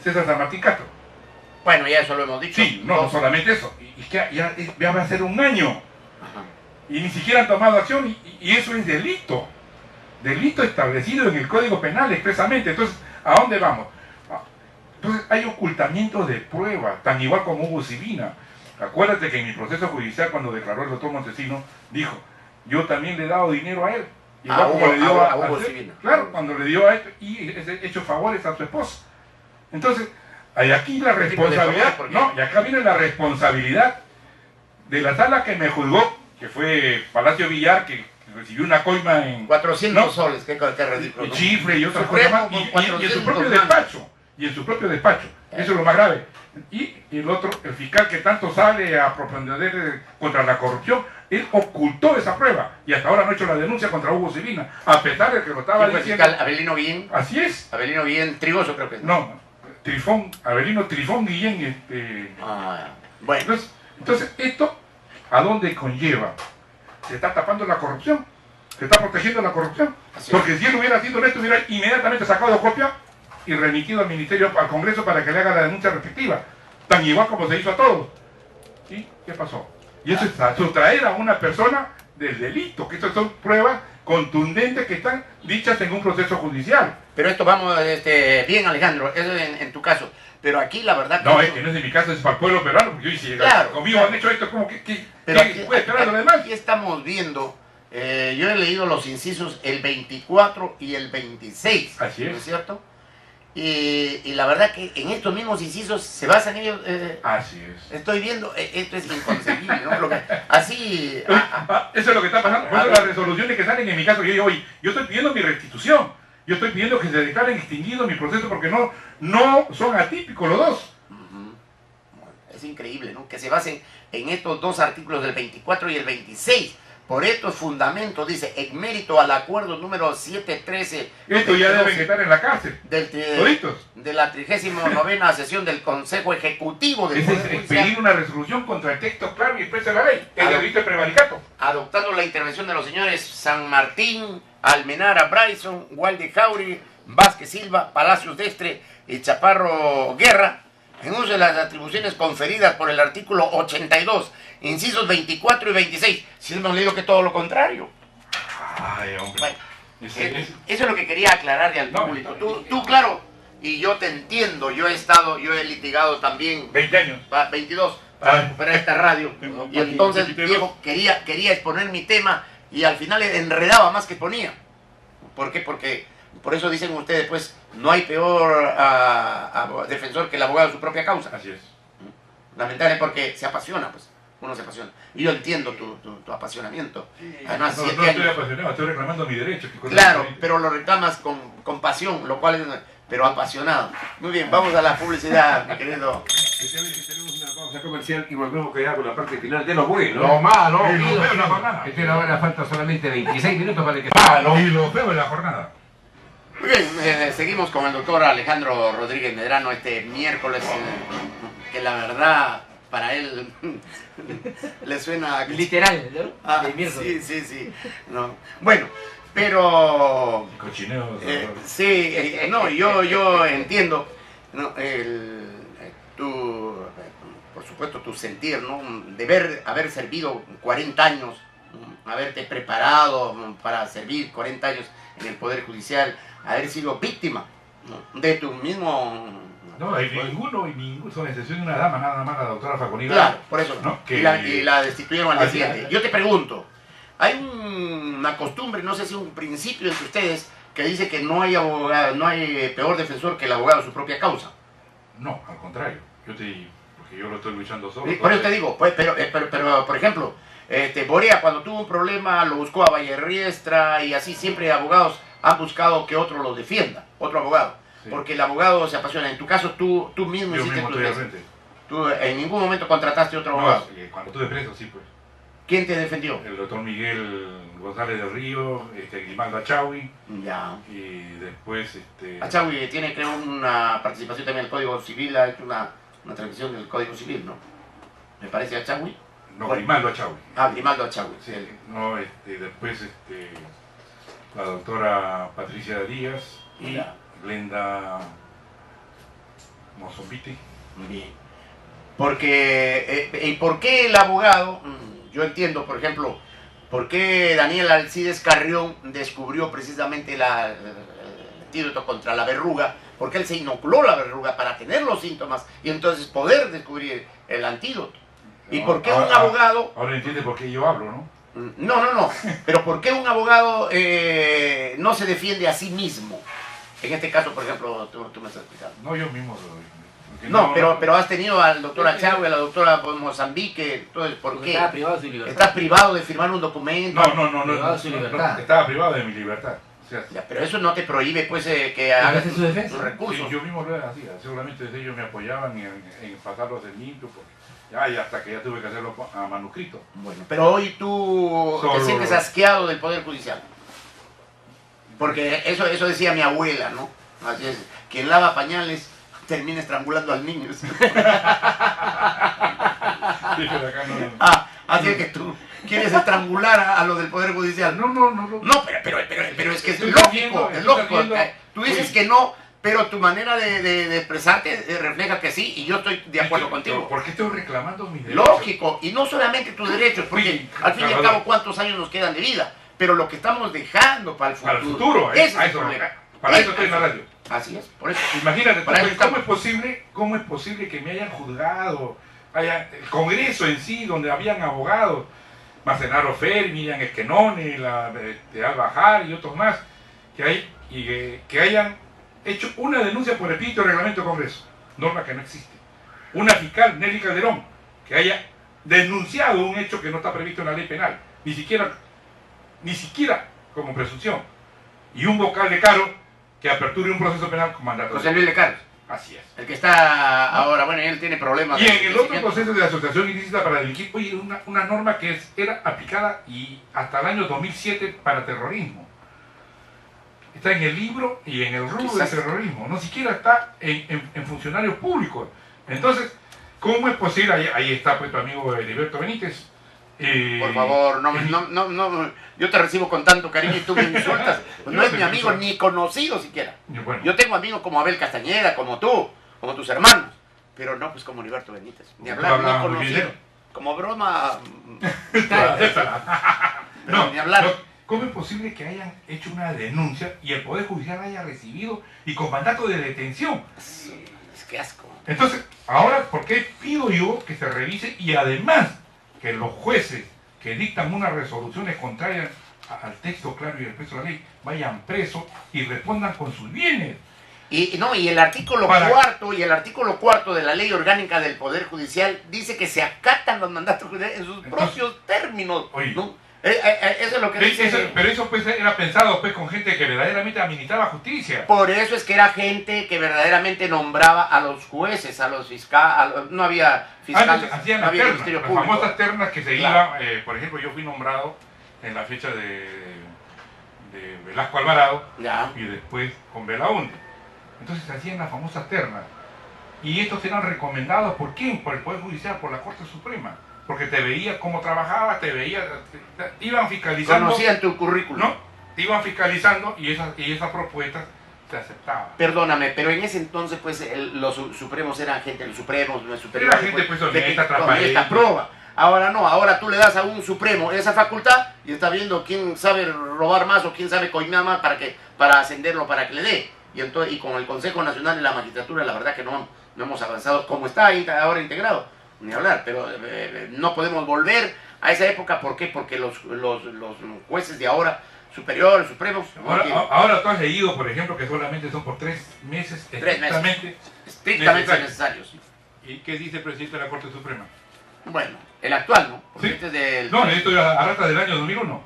César San Martín Castro. Bueno, ya eso lo hemos dicho. Sí, no solamente eso, y que ya va a ser un año. Ajá. Y ni siquiera han tomado acción y eso es delito. Delito establecido en el Código Penal expresamente. Entonces, ¿a dónde vamos? Entonces hay ocultamiento de pruebas, tan igual como Hugo Sibina. Acuérdate que en mi proceso judicial, cuando declaró el doctor Montesino, dijo, yo también le he dado dinero a él. Igual como le dio a Hugo Sibina. Claro, cuando le dio a él y he hecho favores a su esposa. Entonces, hay aquí la responsabilidad, no, y acá viene la responsabilidad de la sala que me juzgó, que fue Palacio Villar, que recibió una coima en 400 ¿no? soles, qué ridículo. y chifre y otras Supremo cosas más, con y en 400 su propio más. despacho, eso es lo más grave. Y el otro, el fiscal que tanto sale a propender contra la corrupción, él ocultó esa prueba y hasta ahora no ha hecho la denuncia contra Hugo Sibina, a pesar de que lo estaba ¿Quién fue el diciendo. fiscal? Abelino Guillén. Así es. Abelino Guillén, Trigoso creo que es. No, Avelino Trifón Guillén. Bueno. Entonces, ¿esto a dónde conlleva? Se está tapando la corrupción, se está protegiendo la corrupción. Así Porque es. si él hubiera sido honesto, hubiera inmediatamente sacado copia y remitido al Ministerio, al Congreso para que le haga la denuncia respectiva, tan igual como se hizo a todos. ¿Y qué pasó? Y eso es sustraer a una persona del delito, que estas son pruebas contundentes que están dichas en un proceso judicial. Pero esto vamos, bien Alejandro, eso en tu caso. Pero aquí la verdad No, es que no es de mi caso, es para el pueblo peruano, porque yo hice Claro, conmigo claro. han hecho esto, como que Pero aquí, puede esperar lo demás. aquí estamos viendo, yo he leído los incisos el 24 y el 26. Así es. ¿No es cierto? Y la verdad que en estos mismos incisos se basan ellos. Así es. Estoy viendo, esto es inconcebible, ¿no? Así. Eso es lo que está pasando. Por eso las resoluciones que salen en mi caso, yo digo, oye, yo estoy pidiendo mi restitución. Yo estoy pidiendo que se declaren extinguidos mi proceso porque no son atípicos los dos. Es increíble, ¿no? Que se basen en estos dos artículos del 24 y el 26. Por estos fundamentos, dice, en mérito al acuerdo número 713. Esto ya deben estar en la cárcel. Toditos. De la 39ª sesión del Consejo Ejecutivo del Es Poder Judicial, expedir una resolución contra el texto claro y expreso de la ley. El delito de prevaricato. adoptando la intervención de los señores San Martín, Almenara Bryson, Walde Jauri, Vázquez Silva, Palacios Destre y Chaparro Guerra, en uso de las atribuciones conferidas por el artículo 82, incisos 24 y 26. Si hemos leído que todo lo contrario. Ay, hombre. Bueno, Eso eso es lo que quería aclararle al público. Tú, claro, y yo te entiendo, yo he litigado también 20 años. 22 para recuperar esta radio. Tengo Y entonces, 22. Diego, quería exponer mi tema y al final enredaba más que ponía. ¿Por qué? Porque por eso dicen ustedes, pues, no hay peor defensor que el abogado de su propia causa. Así es. Lamentable porque se apasiona, pues. Uno se apasiona. Y yo entiendo tu apasionamiento. Además, No 7 estoy años. apasionado, estoy reclamando mi derecho. Claro, pero lo reclamas con pasión, lo cual es, pero apasionado. Muy bien, vamos a la publicidad, mi querido. Tenemos una pausa comercial y volvemos ya con la parte final de lo bueno. Lo malo, Y lo lo feo en la feo. jornada. Esta es la hora, falta solamente 26 minutos para que... Y lo feo en la jornada. Muy bien, seguimos con el doctor Alejandro Rodríguez Medrano este miércoles, que la verdad para él le suena... Literal, ¿no? Ah, De miércoles. sí. No. Bueno, pero... Cochineo. sí, no, yo entiendo, ¿no? Por supuesto, tu sentir, ¿no? De haber servido 40 años, ¿no? Haberte preparado para servir 40 años en el Poder Judicial, haber sido víctima, ¿no? De tu mismo... No, hay ninguno, son excepción de una dama, nada más la doctora Faconida. Claro, por eso. ¿no? Y la destituyeron al día Así siguiente. es. Yo te pregunto, hay una costumbre, no sé si un principio entre ustedes, que dice que no hay abogado, no hay peor defensor que el abogado de su propia causa. No, al contrario. Porque yo lo estoy luchando solo. Por eso te digo, pues, pero por ejemplo, Borea cuando tuvo un problema lo buscó a Vallerriestra y así siempre abogados han buscado que otro lo defienda, otro abogado. Sí. Porque el abogado se apasiona. En tu caso, tú mismo Yo hiciste mismo tus estoy al veces. frente. Tú en ningún momento contrataste otro No, abogado. cuando estuve preso, sí, pues. ¿Quién te defendió? El doctor Miguel González del Río, Grimaldo Achawi, Ya. y después, Achawi tiene, creo, una participación también en el Código Civil, ha hecho una transcripción del Código Civil, ¿no? Me parece Achawi. no, Grimaldo Achawi. Ah, Grimaldo Achawi. Sí, no, después, la doctora Patricia Díaz y Ya. Glenda Mozombite. Bien. Porque, ¿y por qué el abogado? Yo entiendo, por ejemplo, por qué Daniel Alcides Carrión descubrió precisamente el antídoto contra la verruga, porque él se inoculó la verruga para tener los síntomas y entonces poder descubrir el antídoto. ¿Y por qué un abogado? Ahora entiende por qué yo hablo, ¿no? No, pero ¿por qué un abogado no se defiende a sí mismo? En este caso, por ejemplo, tú me estás explicando. No, yo mismo. No, pero has tenido al doctor Achawi, a la doctora Mozambique, entonces, ¿por qué? Estaba privado de su libertad. ¿Estás privado de firmar un documento? No, de su libertad. estaba privado de mi libertad. O sea, Ya, pero eso no te prohíbe, pues, que hagas hace su defensa? tus recursos. sí, yo mismo lo hacía. Seguramente desde ellos me apoyaban en pasarlos de limpio, porque ya, y hasta que ya tuve que hacerlo a manuscrito. Bueno, pero hoy tú te Solo- sientes asqueado del Poder Judicial. Porque eso decía mi abuela, ¿no? Así es, quien lava pañales termina estrangulando al niño. Sí, pero acá no. Así es que tú quieres estrangular a lo del Poder Judicial. No. No, pero es que es Estoy lógico, viendo, es estoy lógico. viendo. Tú dices que no, pero tu manera de expresarte refleja que sí, y yo estoy de acuerdo contigo. ¿Por qué estoy reclamando mis derechos? Lógico, y no solamente tus derechos, porque Sí, al fin y al Salvador. cabo, ¿cuántos años nos quedan de vida? Pero lo que estamos dejando para el futuro. Para el futuro, ese es a el eso, problema. para eso estoy en la radio. Así es, por eso. Imagínate, Para eso ¿cómo es posible que me hayan juzgado? El Congreso en sí, donde habían abogados, Marcenaro Fer, Miriam Esquenone, Alba Jar y otros más, que hayan hecho una denuncia por espíritu de reglamento de Congreso, norma que no existe. Una fiscal, Nelly Calderón, que haya denunciado un hecho que no está previsto en la ley penal, ni siquiera como presunción. Y un vocal de Caro que aperture un proceso penal con mandato. José Luis de Carlos, Así es. el que está ahora, bueno, él tiene problemas. Y de en el otro crecimiento. proceso de asociación ilícita para delinquir, oye, una norma que era aplicada y hasta el año 2007 para terrorismo. Está en el libro y en el rubro de Quizás. terrorismo, no siquiera está en funcionarios públicos. Entonces, ¿cómo es posible? Ahí está pues tu amigo Heriberto Benítez. Por favor, no, yo te recibo con tanto cariño y tú me insultas. Pues no es mi amigo ni conocido siquiera. Bueno, Yo tengo amigos como Abel Castañeda, como tú, como tus hermanos, pero no pues como Heriberto Benítez. Ni hablar, ni hablaba muy bien de conocido. él. Como broma, no, ni hablar. no, ¿cómo es posible que hayan hecho una denuncia y el Poder Judicial haya recibido y con mandato de detención? es que asco. Entonces, ahora, ¿por qué pido yo que se revise y además que los jueces que dictan unas resoluciones contrarias al texto claro y al peso de la ley vayan presos y respondan con sus bienes? Y el artículo cuarto de la Ley Orgánica del Poder Judicial dice que se acatan los mandatos judiciales en sus propios términos. Oye. ¿no? Eso es lo que dice. Pero eso pues era pensado pues con gente que verdaderamente administraba justicia. Por eso es que era gente que verdaderamente nombraba a los jueces, a los fiscales, no había fiscales, Antes hacían no las había ternas, ministerio las público. famosas ternas que se Claro. iban, por ejemplo, yo fui nombrado en la fecha de Velasco Alvarado Ya. y después con Belaúnde. Entonces hacían las famosas ternas. Y estos eran recomendados ¿por quién? Por el Poder Judicial, por la Corte Suprema. Porque te veía cómo trabajabas, te iban fiscalizando. Conocían tu currículum. ¿No? Te iban fiscalizando y esas propuestas se aceptaban. Perdóname, pero en ese entonces pues los supremos eran gente, los supremos, los superiores. Era gente, pues, honesta, de que- transparente. honesta, prueba. Ahora no, ahora tú le das a un supremo esa facultad y está viendo quién sabe robar más o quién sabe coimar más para ascenderlo, para que le dé. Y con el Consejo Nacional de la Magistratura, la verdad que no hemos avanzado como está ahora integrado, ni hablar, pero no podemos volver a esa época. ¿Por qué? Porque los jueces de ahora, superiores, supremos, no quieren. Ahora tú has leído, por ejemplo, que solamente son por 3 meses, 3 meses. Necesario. Estrictamente necesarios. ¿Y qué dice el presidente de la Corte Suprema? Bueno, el actual, ¿no? Porque Sí. este es del... No, esto a rata del año 2001.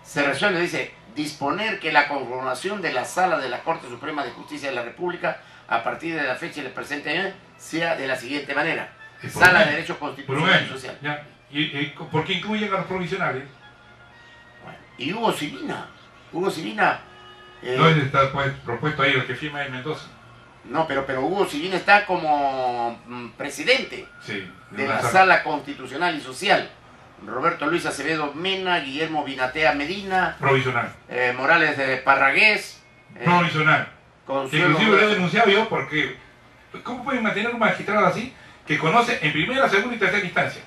Se resuelve, dice, disponer que la conformación de la Sala de la Corte Suprema de Justicia de la República, a partir de la fecha del presente año, sea de la siguiente manera. Sala de Derecho Constitucional y Social. Ya. ¿Y por qué incluyen a los provisionales? Bueno, y Hugo Sibina... ¿Dónde está pues, propuesto ahí el que firma en Mendoza? No, pero Hugo Sibina está como presidente de la Sala Constitucional y Social. Roberto Luis Acevedo Mena, Guillermo Binatea Medina, provisional. Morales de Parragués, provisional. Consuelo Inclusive lo he denunciado yo porque ¿cómo pueden mantener un magistrado así que conoce en primera, segunda y tercera instancia?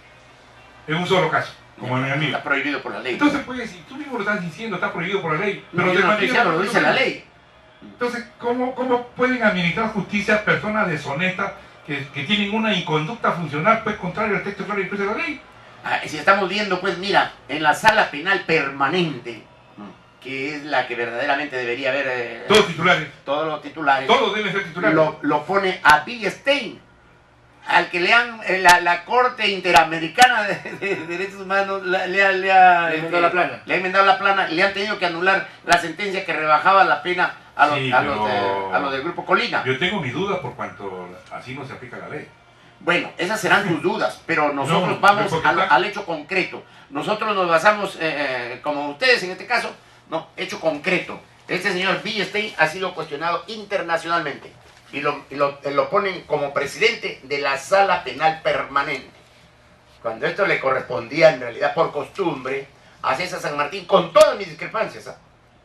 En un solo caso, como mi amigo. Está prohibido por la ley. Entonces, pues, si tú mismo lo estás diciendo, está prohibido por la ley. Pero yo no estoy diciendo, lo dice la ley. Entonces, ¿cómo pueden administrar justicia personas deshonestas que tienen una inconducta funcional, pues, contrario al texto claro y expreso de la ley? Si estamos viendo, pues mira, en la Sala Penal Permanente, que es la que verdaderamente debería haber... todos titulares. Todos los titulares. Todos deben ser titulares. Lo pone a Bill Stein, al que le han... La Corte Interamericana de Derechos Humanos le ha enmendado la plana. Le ha enmendado la plana, le han tenido que anular la sentencia que rebajaba la pena a los del Grupo Colina. Yo tengo mis dudas por cuanto así no se aplica la ley. Bueno, esas serán tus dudas, pero nosotros vamos al hecho concreto. Nosotros nos basamos, como ustedes en este caso, no, hecho concreto. Este señor Bill Stein ha sido cuestionado internacionalmente y lo ponen como presidente de la Sala Penal Permanente. Cuando esto le correspondía en realidad por costumbre a César San Martín, con todas mis discrepancias,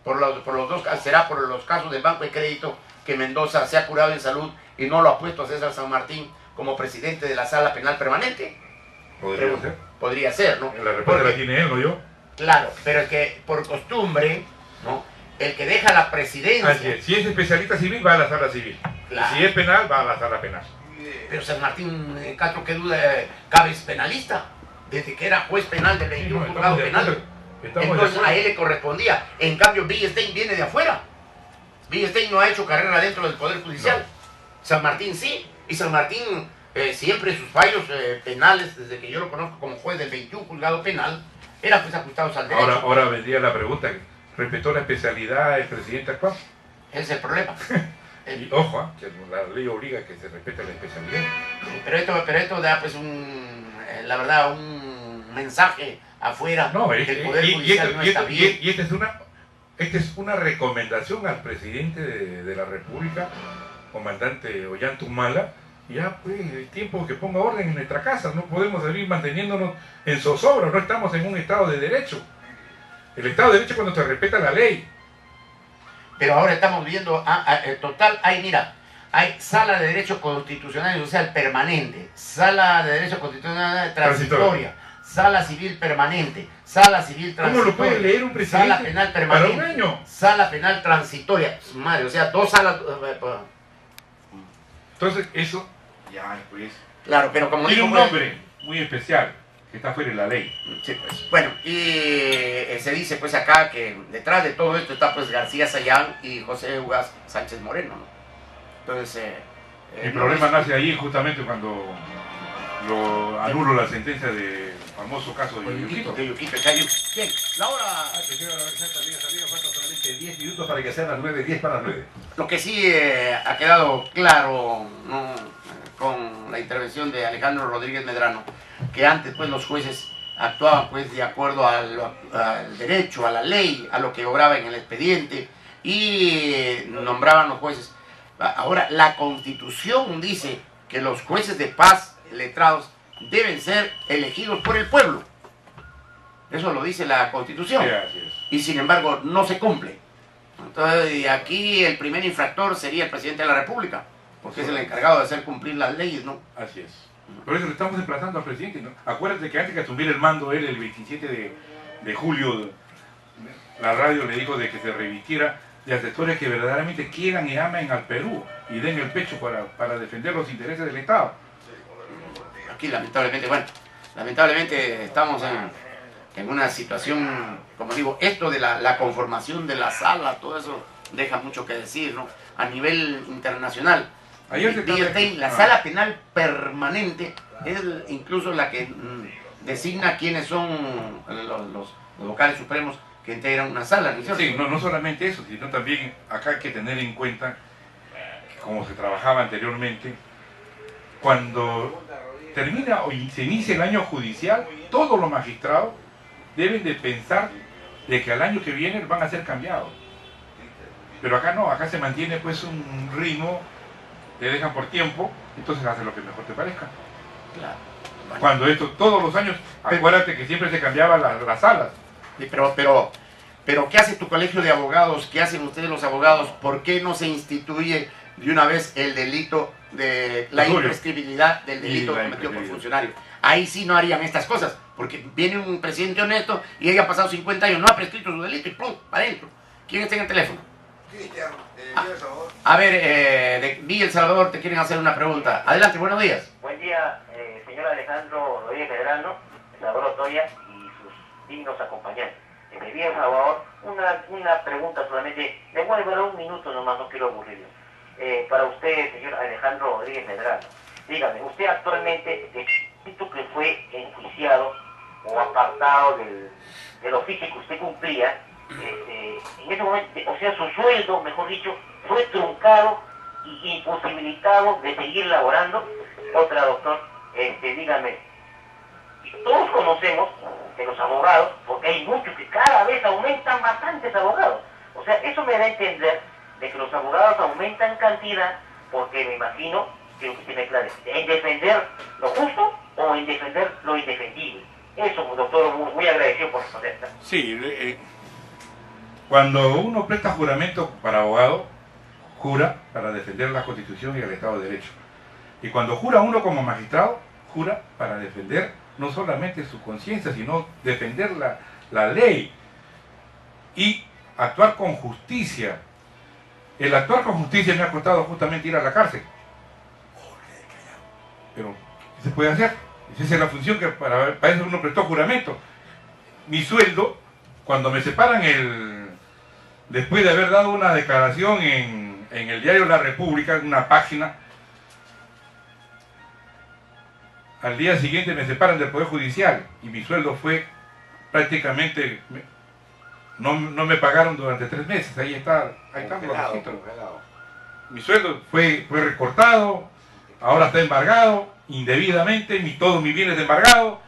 por los dos, será por los casos del Banco de Crédito que Mendoza se ha curado en salud y no lo ha puesto a César San Martín como presidente de la Sala Penal Permanente. Podría ser. Podría ser, ¿no? La respuesta la tiene él, no yo. Claro, pero es que por costumbre, ¿no? El que deja la presidencia... Así es. Si es especialista civil, va a la sala civil. Claro. Si es penal, va a la sala penal. Pero San Martín Castro, qué duda, cabe es penalista, desde que era juez penal del 21 juzgado penal. Entonces a él le correspondía. En cambio, Bill Stein viene de afuera. Bill Stein no ha hecho carrera dentro del Poder Judicial. No. San Martín sí. Y San Martín siempre sus fallos penales, desde que yo lo conozco como juez del 21 juzgado penal, eran pues ajustados al derecho. Ahora vendría la pregunta, ¿respetó la especialidad del presidente actual? Ese es el problema. Y ojo, que la ley obliga a que se respete la especialidad. Pero esto da pues la verdad, un mensaje afuera. No, que el Poder Judicial no está bien. Y esta es una recomendación al presidente de la República, comandante Ollantumala. Ya pues es tiempo que ponga orden en nuestra casa. No podemos seguir manteniéndonos en zozobra, no estamos en un Estado de Derecho. El Estado de Derecho es cuando se respeta la ley. Pero ahora estamos viendo, total, hay Sala de Derecho Constitucional y Social Permanente, Sala de Derecho Constitucional Transitoria, Sala Civil Permanente, Sala Civil Transitoria. ¿Cómo lo puede leer un presidente? Sala Penal Permanente. Para un año. Sala Penal Transitoria. Madre, o sea, dos salas... Entonces, eso ya pues... Claro, pero como tiene digo, un nombre muy especial, que está fuera de la ley. Sí, pues. Bueno, y se dice pues acá que detrás de todo esto está pues García Sayán y José Ugas Sánchez Moreno, ¿no? Entonces... el problema nace ahí justamente cuando lo anuló la sentencia del famoso caso de Yuquito. Bien, la hora... Faltan solamente 10 minutos para que sean las 9, 10 para las 9. Lo que sí ha quedado claro, ¿no? Con la intervención de Alejandro Rodríguez Medrano, que antes pues los jueces actuaban pues de acuerdo al derecho, a la ley, a lo que obraba en el expediente y nombraban los jueces. Ahora la Constitución dice que los jueces de paz, letrados, deben ser elegidos por el pueblo. Eso lo dice la Constitución. Sí, así es. Y sin embargo no se cumple. Entonces aquí el primer infractor sería el presidente de la República, porque es el encargado de hacer cumplir las leyes, ¿no? Así es. Por eso le estamos emplazando al presidente, ¿no? Acuérdate que antes que asumiera el mando él, el 27 de julio, la radio le dijo de que se revistiera de asesores que verdaderamente quieran y amen al Perú y den el pecho para defender los intereses del Estado. Aquí lamentablemente estamos en una situación, como digo, esto de la conformación de la sala, todo eso deja mucho que decir, ¿no? A nivel internacional. La Sala Penal Permanente es incluso la que designa quiénes son los vocales supremos que integran una sala, ¿no es cierto? Sí, no solamente eso, sino también acá hay que tener en cuenta, que como se trabajaba anteriormente, cuando termina o se inicia el año judicial, todos los magistrados deben de pensar de que al año que viene van a ser cambiados. Pero acá no, acá se mantiene pues un ritmo, te dejan por tiempo, entonces haces lo que mejor te parezca. Claro. Bueno, Cuando esto, todos los años, acuérdate que siempre se cambiaban las salas. sí, pero ¿qué hace tu colegio de abogados? ¿Qué hacen ustedes los abogados? ¿Por qué no se instituye de una vez el delito de la Julio. imprescriptibilidad del delito Y la cometido por imprescriptibilidad. funcionario? Ahí sí no harían estas cosas, porque viene un presidente honesto y ella ha pasado 50 años, no ha prescrito su delito y ¡pum! Para adentro. ¿Quién está en el teléfono? Cristian, Villa El Salvador. A ver, de Villa El Salvador te quieren hacer una pregunta. Adelante, buenos días. Buen día, señor Alejandro Rodríguez Medrano, Salvador Otoya y sus dignos acompañantes. Me Villa El Salvador, una pregunta solamente, le voy a demorar un minuto nomás, no quiero aburrirlo. Para usted, señor Alejandro Rodríguez Medrano, dígame, usted actualmente, siento que fue enjuiciado o apartado del oficio que usted cumplía, en ese momento, o sea, su sueldo, mejor dicho, fue truncado y imposibilitado de seguir laborando. Otra, doctor, dígame, todos conocemos que los abogados, porque hay muchos que cada vez aumentan bastantes abogados, o sea, eso me da a entender de que los abogados aumentan cantidad, porque me imagino que usted me aclare, en defender lo justo o en defender lo indefendible. Eso, doctor, muy agradecido por responder. Sí, cuando uno presta juramento para abogado, jura para defender la Constitución y el Estado de Derecho. Y cuando jura uno como magistrado, jura para defender no solamente su conciencia, sino defender la ley y actuar con justicia. El actuar con justicia me ha costado justamente ir a la cárcel. Pero, ¿qué se puede hacer? Esa es la función que para eso uno prestó juramento. Mi sueldo, cuando me separan después de haber dado una declaración en el diario La República, en una página, al día siguiente me separan del Poder Judicial y mi sueldo fue prácticamente, no me pagaron durante 3 meses, ahí están los registros. Mi sueldo fue recortado, ahora está embargado indebidamente, todos mis bienes embargados.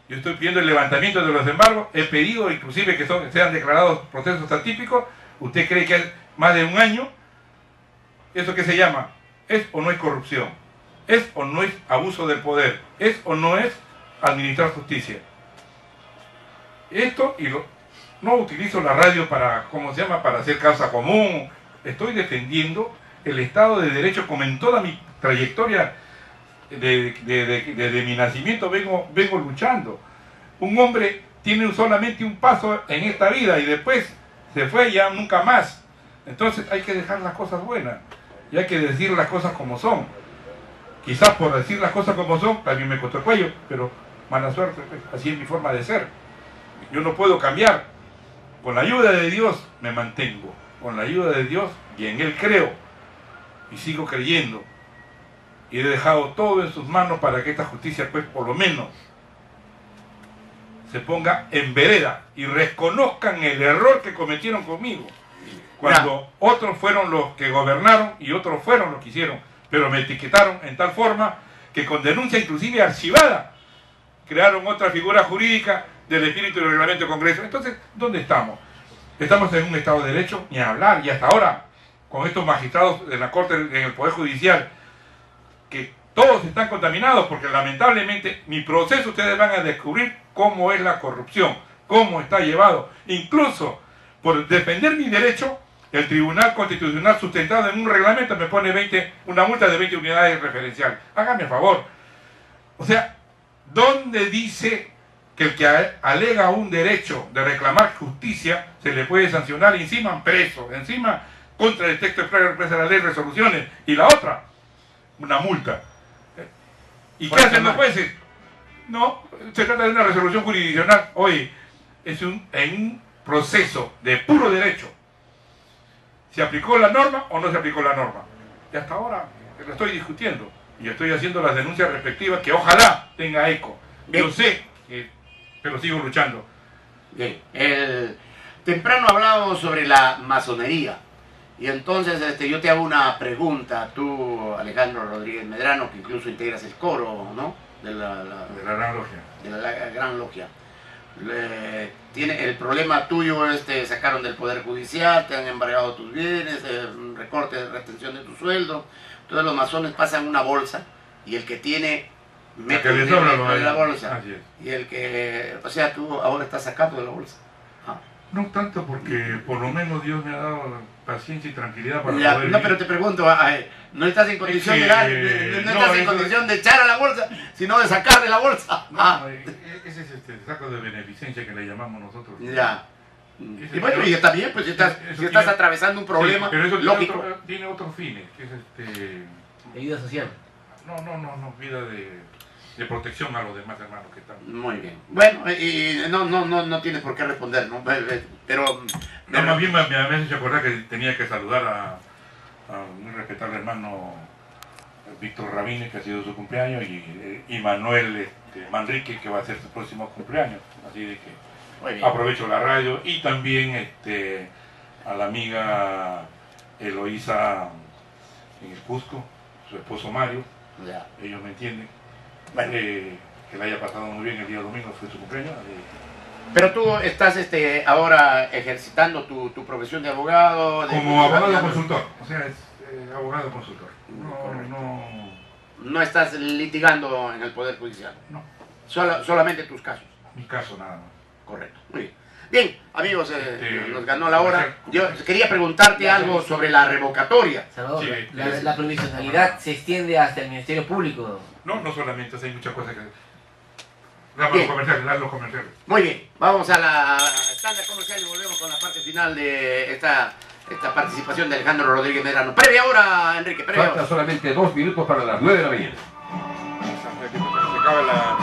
Yo estoy pidiendo el levantamiento de los embargos, he pedido inclusive que sean declarados procesos atípicos. ¿Usted cree que es más de un año? ¿Eso qué se llama? ¿Es o no es corrupción? ¿Es o no es abuso del poder? ¿Es o no es administrar justicia? Esto, no utilizo la radio para, ¿cómo se llama?, para hacer causa común. Estoy defendiendo el Estado de Derecho, como en toda mi trayectoria desde mi nacimiento vengo luchando. Un hombre tiene solamente un paso en esta vida y después se fue ya nunca más. Entonces hay que dejar las cosas buenas y hay que decir las cosas como son. Quizás por decir las cosas como son también me costó el cuello, pero mala suerte, pues, así es mi forma de ser. Yo no puedo cambiar. Con la ayuda de Dios me mantengo, con la ayuda de Dios, y en Él creo y sigo creyendo. Y he dejado todo en sus manos para que esta justicia, pues, por lo menos se ponga en vereda y reconozcan el error que cometieron conmigo. Cuando otros fueron los que gobernaron y otros fueron los que hicieron, pero me etiquetaron en tal forma que con denuncia inclusive archivada crearon otra figura jurídica del espíritu del reglamento del Congreso. Entonces, ¿dónde estamos? Estamos en un Estado de Derecho, ni hablar, y hasta ahora, con estos magistrados de la Corte, en el Poder Judicial, que todos están contaminados, porque lamentablemente mi proceso ustedes van a descubrir cómo es la corrupción, cómo está llevado. Incluso por defender mi derecho, el Tribunal Constitucional, sustentado en un reglamento, me pone una multa de 20 unidades referencial. Hágame el favor. O sea, ¿dónde dice que el que alega un derecho de reclamar justicia se le puede sancionar encima preso, encima contra el texto expresa de la ley, resoluciones, y la otra, una multa? ¿Y qué hacen los jueces? No, se trata de una resolución jurisdiccional. Oye, es en un proceso de puro derecho. ¿Se aplicó la norma o no se aplicó la norma? Y hasta ahora lo estoy discutiendo. Y estoy haciendo las denuncias respectivas que ojalá tenga eco. Yo sé que, pero sigo luchando. Bien, temprano hablábamos sobre la masonería. Y entonces yo te hago una pregunta, tú, Alejandro Rodríguez Medrano, que incluso integras el coro, ¿no? De la Gran Logia. De la Gran Logia. El problema tuyo es te sacaron del Poder Judicial, te han embargado tus bienes, recorte, retención de tu sueldo. Entonces los masones pasan una bolsa y el que tiene mete el dinero en la bolsa. Y el que, o sea, tú ahora estás sacando de la bolsa. No tanto porque por lo menos Dios me ha dado paciencia y tranquilidad para ya, poder no, vivir. pero te pregunto, no estás en condición de condición de echar a la bolsa, sino de sacar de la bolsa. No, ese es saco de beneficencia que le llamamos nosotros. Ya. Y bueno, y está bien, pues si estás atravesando un problema, sí, pero eso lógico. Tiene otros fines, que es Ayuda social. No, vida de protección a los demás hermanos que están. Muy bien. Bueno, y no tienes por qué responder, ¿no? Pero más bien me has hecho acordar que tenía que saludar a un respetable hermano Víctor Rabines, que ha sido su cumpleaños, y Manuel Manrique, que va a ser su próximo cumpleaños. Así de que aprovecho la radio, y también a la amiga Eloísa en el Cusco, su esposo Mario, ya. Ellos me entienden. Bueno. Que la haya pasado muy bien el día domingo, fue su cumpleaños. Pero tú estás ahora ejercitando tu profesión de abogado. Como abogado consultor, o sea, es abogado consultor. No estás litigando en el Poder Judicial. No. Solamente tus casos. Mi caso nada más. Correcto, muy bien. Bien, amigos, nos ganó la hora. Yo quería preguntarte algo sobre la revocatoria. Salvador, Sí, la provisionalidad se extiende hasta el Ministerio Público. No solamente, hay muchas cosas que... Dame los comerciales. Muy bien, vamos a la tanda comercial y volvemos con la parte final de esta participación de Alejandro Rodríguez Medrano. Previa hora, Enrique, previa hora. Falta solamente 2 minutos para las 9 de la mañana. Se acaba la...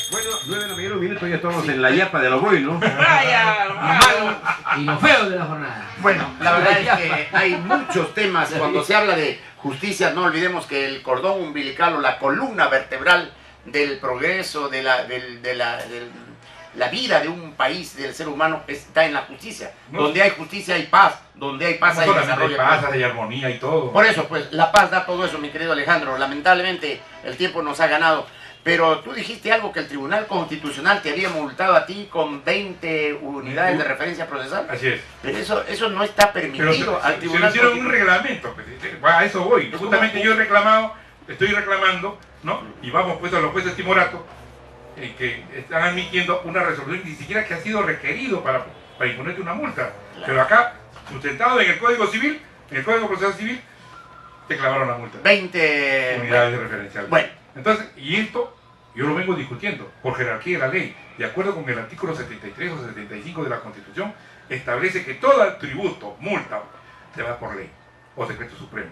Bueno, 9 de la mañana, un minuto, ya estamos en la yapa de lo bueno. Y lo feo de la jornada. Bueno, la verdad es que hay muchos temas. Cuando se habla de justicia, no olvidemos que el cordón umbilical o la columna vertebral del progreso, de la vida de un país, del ser humano, está en la justicia. No. Donde hay justicia hay paz, donde hay paz hay desarrollo. Hay paz, hay armonía y todo. Por eso, pues, la paz da todo eso, mi querido Alejandro. Lamentablemente, el tiempo nos ha ganado. Pero tú dijiste algo, que el Tribunal Constitucional te había multado a ti con 20 unidades de referencia procesal. Así es. Pero eso no está permitido al Se Tribunal hicieron un Constitucional. reglamento, pues, a eso voy. Justamente yo estoy reclamando, ¿no? Y vamos pues a los jueces timoratos que están admitiendo una resolución ni siquiera que ha sido requerido para imponerte una multa. Claro. Pero acá, sustentado en el Código Civil, en el Código Procesal Civil, te clavaron la multa. 20 unidades de referencia. Bueno. Entonces, y esto yo lo vengo discutiendo por jerarquía de la ley, de acuerdo con el artículo 73 o 75 de la Constitución, establece que todo tributo, multa, se va por ley o decreto supremo.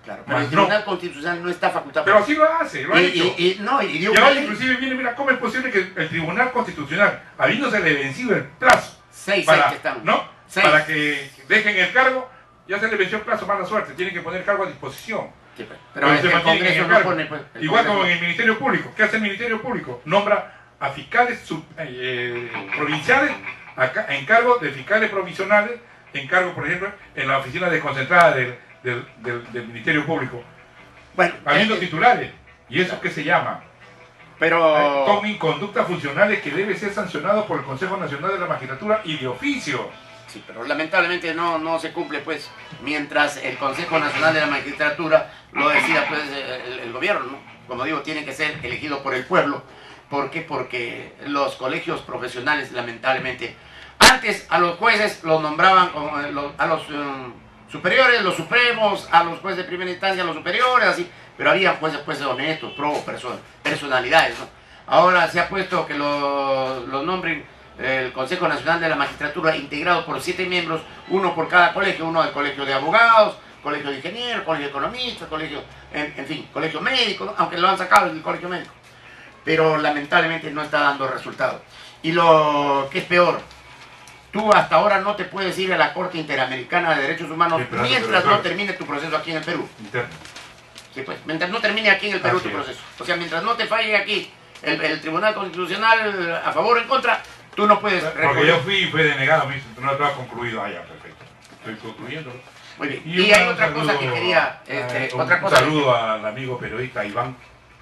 Claro, pero el Tribunal Constitucional no está facultado. Pero así lo hace, lo ha hecho. Y dio y una ahora ley. inclusive viene, mira, ¿cómo es posible que el Tribunal Constitucional, habiéndose vencido el plazo, 6 para, que están. ¿no? 6. Para que dejen el cargo, ya se le venció el plazo, mala suerte, tienen que poner cargo a disposición. Sí, pues. Pero es que el Congreso no pone... Pues, igual Congreso. como en el Ministerio Público. ¿Qué hace el Ministerio Público? Nombra a fiscales provinciales en cargo de fiscales provisionales, en cargo, por ejemplo, en la oficina desconcentrada del Ministerio Público. Bueno, Habiendo titulares. ¿Y eso qué se llama? pero... Son inconductas funcionales que debe ser sancionado por el Consejo Nacional de la Magistratura y de oficio. Sí, pero lamentablemente no se cumple, pues, mientras el Consejo Nacional de la Magistratura lo decida, pues, el gobierno, ¿no? Como digo, tiene que ser elegido por el pueblo. ¿Por qué? Porque los colegios profesionales, lamentablemente, antes a los jueces los nombraban como a los superiores, los supremos, a los jueces de primera instancia, los superiores, así, pero había jueces honestos, personalidades, ¿no? Ahora se ha puesto que los nombren el Consejo Nacional de la Magistratura, integrado por 7 miembros, uno por cada colegio, uno del colegio de abogados, colegio de ingenieros, colegio de economistas, colegio, en fin, colegio médico, ¿no? Aunque lo han sacado del colegio médico. Pero lamentablemente no está dando resultados. Y lo que es peor, tú hasta ahora no te puedes ir a la Corte Interamericana de Derechos Humanos mientras no termine tu proceso aquí en el Perú. Interno. Sí, pues, mientras no termine aquí en el Perú Así tu es. proceso. O sea, mientras no te falle aquí el Tribunal Constitucional a favor o en contra, tú no puedes Porque recurrir. yo fui y fue denegado, me dice, no estaba concluido. Ah, ya, perfecto. Estoy concluyéndolo. Muy bien. Y Y hay un otra cosa que saludo, quería, otra un cosa. saludo al amigo periodista Iván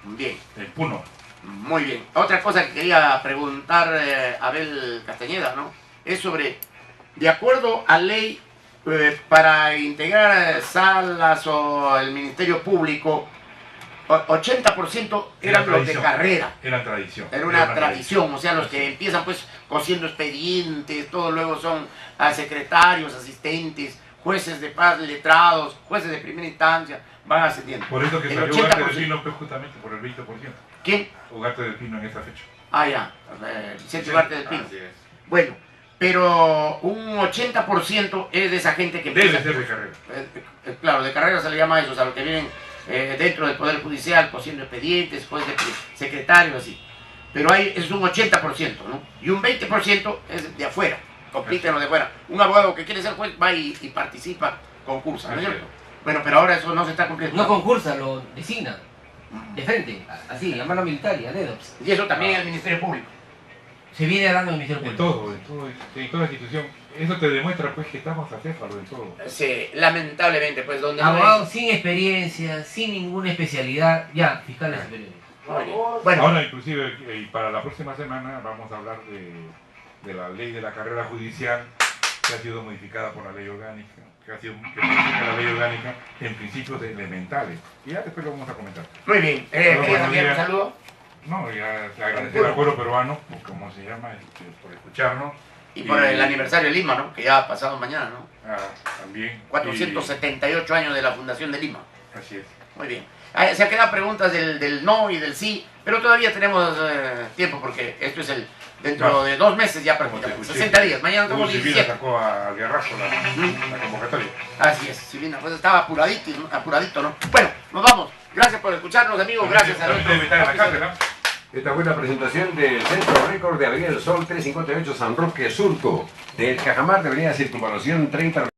Bien. del Puno. Muy bien. Otra cosa que quería preguntar a Abel Castañeda, ¿no? Es sobre, de acuerdo a ley, para integrar salas o el Ministerio Público, 80% eran los de tradición. carrera. Era tradición. Era una tradición, o sea, los que empiezan pues cosiendo expedientes, todos luego son secretarios, asistentes, jueces de paz, letrados, jueces de primera instancia, van ascendiendo. Por eso que El salió 80%. Ugarte del Pino, pues justamente por el 20%. ¿Quién? Ugarte del Pino en esta fecha. Ah, ya, Vicente Ugarte del Pino. Así es. Bueno, pero un 80% es de esa gente que Debe empieza, ser de carrera. claro, de carrera se le llama a esos, a los que vienen dentro del Poder Judicial, cosiendo expedientes, juez de secretario, así. Pero es un 80%, ¿no? Y un 20% es de afuera, compiten los de afuera. Un abogado que quiere ser juez va y participa, concursa, ¿no es Así cierto? Bueno, pero ahora eso no se está cumpliendo. No concursa, lo designa. De frente, así, a mano militar y a dedo. Y eso también en el Ministerio Público. Se viene dando el Ministerio En Público. todo, en toda institución. Eso te demuestra pues que estamos acéfalos en todo. Sí, lamentablemente, pues donde no hay- Abogados sin experiencia, sin ninguna especialidad, ya, fiscales superiores. Muy bien. Bueno, Ahora inclusive, y para la próxima semana vamos a hablar de la ley de la carrera judicial que ha sido modificada por la ley orgánica, que modifica la ley orgánica en principios elementales. Y ya después lo vamos a comentar. muy bien. Bueno, ¿Querías buenos enviar un días. saludo? No, ya agradecer al pueblo peruano, como se llama, por escucharnos. Y por el aniversario de Lima, ¿no? Que ya ha pasado mañana, ¿no? También. 478 años de la fundación de Lima. Así es. Muy bien. Se han quedado preguntas del no y del sí, pero todavía tenemos tiempo porque esto es dentro de 2 meses ya prácticamente, 60 días. Mañana estamos Silvina 17. sacó al Guerrazo la convocatoria. Así es, Silvina, pues estaba apuradito, ¿no? Bueno, nos vamos. Gracias por escucharnos, amigos. Gracias a También debe estar en la cárcel, ¿no? Esta fue la presentación del Centro Récord de Avenida del Sol 358 San Roque Surco, del Cajamar de Avenida Circunvalación 30.